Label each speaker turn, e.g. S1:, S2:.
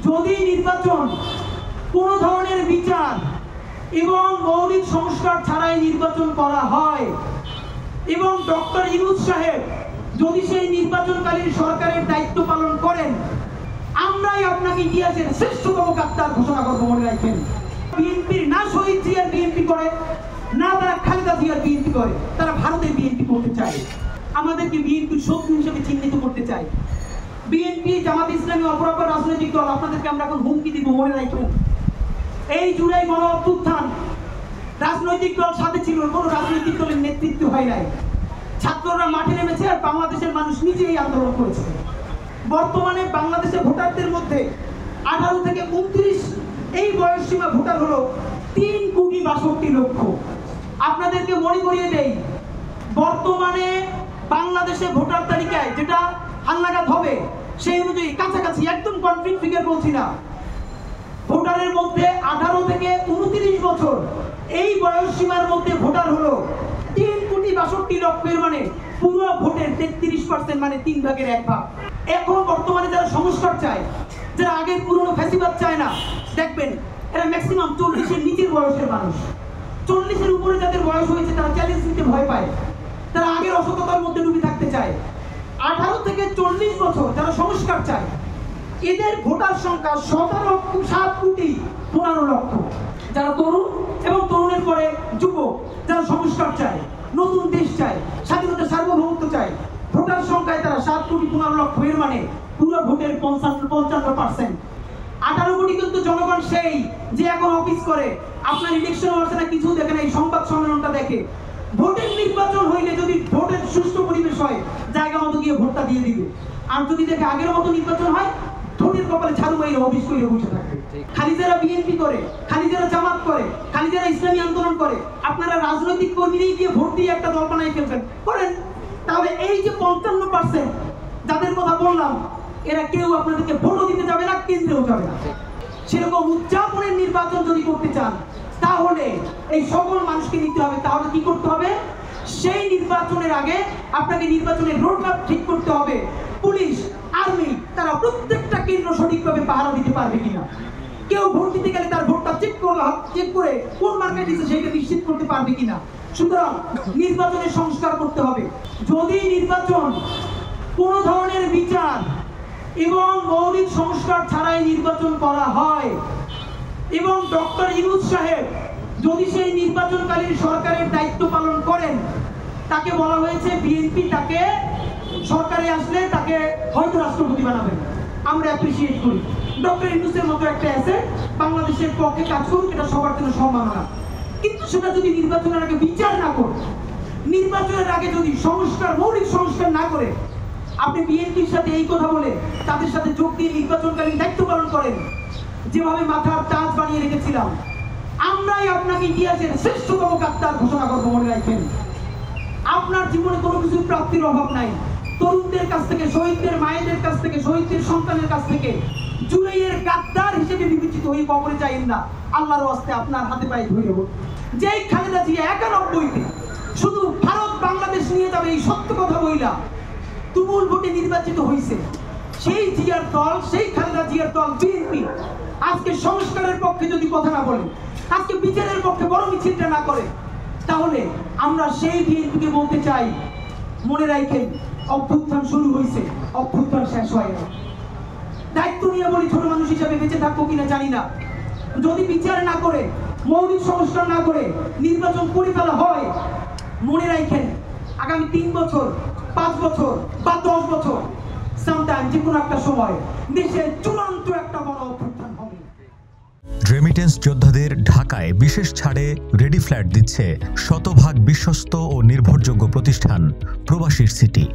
S1: যদি নির্বাচন কোন ধরনের বিচার এবং মৌলিক সংস্কার ছাড়াই নির্বাচন করা হয় এবং ডক্টর ইউনূস সাহেব যদি সেই নির্বাচনকালীন সরকারের দায়িত্ব পালন করেন, আমরাই আপনাকে ইতিহাসের শ্রেষ্ঠতম গাদ্দার ঘোষণা করবো। মনে রাখবেন, বিএনপির না শহীদ জিয়ার বিএনপি করে, না তারা খালেদা জিয়ার বিএনপি করে, তারা ভারতের বিএনপি করতে চায়, আমাদেরকে বিএনপির শত্রু হিসেবে চিহ্নিত করতে চায়। বিএনপি, জামাত ইসলামী অপরাপর রাজনৈতিক দল, আপনাদেরকে আমরা এখন হুমকি দিব। মনে রাখবেন, এই জুলাই গণ অভ্যুত্থান রাজনৈতিক দল সাথে ছিল, কোনো রাজনৈতিক দলের নেতৃত্ব হয় নাই। ছাত্ররা মাঠে নেমেছে আর বাংলাদেশের মানুষ নিজেই আন্দোলন করেছে। বর্তমানে বাংলাদেশের ভোটারদের মধ্যে 18 থেকে 29 এই বয়স সীমা ভোটার হলো 3,62,00,000। আপনাদেরকে মনে করিয়ে দেই, বর্তমানে বাংলাদেশে ভোটার তালিকায় যেটা হালনাগাদ হবে সেই অনুযায়ী কাছাকাছি, একদম কনফিডেন্ট ফিগার বলছি না, ভোটারের মধ্যে 18 থেকে 29 বছর এই বয়স সীমার মধ্যে ভোটার হলো 3,62,00,000, মানে পুরো ভোটের 33%, মানে 3 ভাগের 1 ভাগ। এখন বর্তমানে যারা সংস্কার চায়, যারা আগের পুরনো ফ্যাসিবাদ চায় না, দেখবেন এরা ম্যাক্সিমাম 40-এর নিচের বয়সের মানুষ। 40-এর উপরে যাদের বয়স হয়েছে তারা চ্যালেঞ্জ নিতে ভয় পায়, তারা আগের অসততার মধ্যে ডুবে থাকতে চায়। 18 থেকে 40 বছর যারা সংস্কার চায়, এদের ভোটার সংখ্যা 7,15,00,000। যারা তরুণ এবং তরুণের পরে যুবক, যারা সংস্কার চায়, নতুন দেশ চায়, স্বাধীনতা সার্বভৌমত্ব চায়, ভোটার সংখ্যায় তারা 7,15,00,000, মানে পুরো ভোটের 55%। 18 কোটি কিন্তু জনগণ সেই যে এখন অফিস করে, আপনার ইলেকশন হচ্ছে না, কিছু দেখে না, এই সংবাদ সম্মেলনটা দেখে। ভোটের নির্বাচন হইলে যদি ভোটের সুষ্ঠু পরিবেশ হয়, জায়গা মতো গিয়ে ভোটটা দিয়ে দিবে। আর যদি দেখে আগের মতো নির্বাচন হয়, ঠোঁটের কপালে ঝাড়ু মাইরে অফিস করে বসে থাকবে। খালি যারা বিএনপি করে, খালি যারা জামাত করে, খালি যারা ইসলামী আন্দোলন করে, আপনারা রাজনৈতিক কর্মীরাই গিয়ে ভোট দিয়ে একটা দল বানাই ফেলবেন, করেন। তাহলে এই যে 55% যাদের কথা বললাম, এরা কেউ আপনাদেরকে ভোটও দিতে যাবে না, কেন্দ্রেও যাবে না। সেরকম উদযাপনের নির্বাচন যদি করতে চান, তাহলে এই সকল মানুষকে নিতে হবে। তাহলে কি করতে হবে? সেই নির্বাচনের আগে আপনাকে নির্বাচনের রোডম্যাপ ঠিক করতে হবে। পুলিশ, আর্মি, তারা প্রত্যেকটা কেন্দ্র সঠিকভাবে পাহারা দিতে পারবে কিনা, কেউ ভোট দিতে গেলে তার ভোটটা চেক করে কোন মার্কেট দিচ্ছে সেটা নিশ্চিত করতে পারবে কিনা। সুতরাং নির্বাচনের সংস্কার করতে হবে। যদি নির্বাচন কোন ধরনের বিচার এবং মৌলিক সংস্কার ছাড়াই নির্বাচন করা হয় এবং ডক্টর ইউনূস সাহেব যদি সেই নির্বাচনকালীন সরকারের দায়িত্ব পালন করেন, তাকে বলা হয়েছে বিএনপি তাকে সরকারে আসলে তাকে হয়তো রাষ্ট্রপতি বানাবেন। আমরা অ্যাপ্রিসিয়েট করি, ডক্টর ইউনূসের মতো একটা অ্যাসেট বাংলাদেশের পক্ষে কাজ করুক, এটা সবার জন্য সম্মাননা। কিন্তু সেটা যদি নির্বাচনের আগে বিচার না করে, নির্বাচনের আগে যদি সংস্কার, মৌলিক সংস্কার না করে আপনি বিএনপির সাথে এই কথা বলে তাদের সাথে যোগ দিয়ে নির্বাচনকালীন দায়িত্ব পালন করেন, যেভাবে মাথার তাজ বানিয়ে রেখেছিলাম, আমরাই আপনাকে ইতিহাসের শ্রেষ্ঠতম গাদ্দার ঘোষণা করবো। মনে রাখবেন, আপনার জীবনে কোনো কিছু প্রাপ্তির অভাব নাই। তরুণদের কাছ থেকে, শহীদদের মায়েদের কাছ থেকে, শহীদদের সন্তানের কাছ থেকে জুলাইয়ের গাদ্দার হিসেবে বিবেচিত হয়ে কবরে যাইন না। আল্লাহর ওয়াস্তে আপনার হাতে পায়ে ধরে দেব। যেই খালেদা জিয়া 91-তে শুধু ভারত বাংলাদেশ নিয়ে যাবে এই সত্য কথা বইলা তুমুল ভোটে নির্বাচিত হয়েছে, সেই জিয়ার দল, সেই খালেদা জিয়ার দল বিএনপি আজকে সংস্কারের পক্ষে যদি কথা না বলে, আজকে বিচারের পক্ষে বড় মিছিলটা না করে, তাহলে আমরা সেই বিএনপিকে বলতে চাই, মনে রাখেন, অভ্যুত্থান শুরু হয়েছে, অভ্যুত্থান শেষ হয় না। দায়িত্ব নিয়ে বলি, ছোট মানুষ হিসাবে বেঁচে থাকবো কিনা জানি না, যদি বিচার না করে, মৌলিক সংস্কার না করে নির্বাচন করে ফেলা হয়, মনে রাখেন আগামী 3 বছর, 5 বছর বা 10 বছর, সামটাইম যে কোনো একটা সময় দেশে চূড়ান্ত একটা বড় অভ্যুত্থান হবে।
S2: রেমিটেন্স যোদ্ধাদের ঢাকায় বিশেষ ছাড়ে রেডি ফ্ল্যাট দিচ্ছে শতভাগ বিশ্বস্ত ও নির্ভরযোগ্য প্রতিষ্ঠান প্রবাসীর সিটি।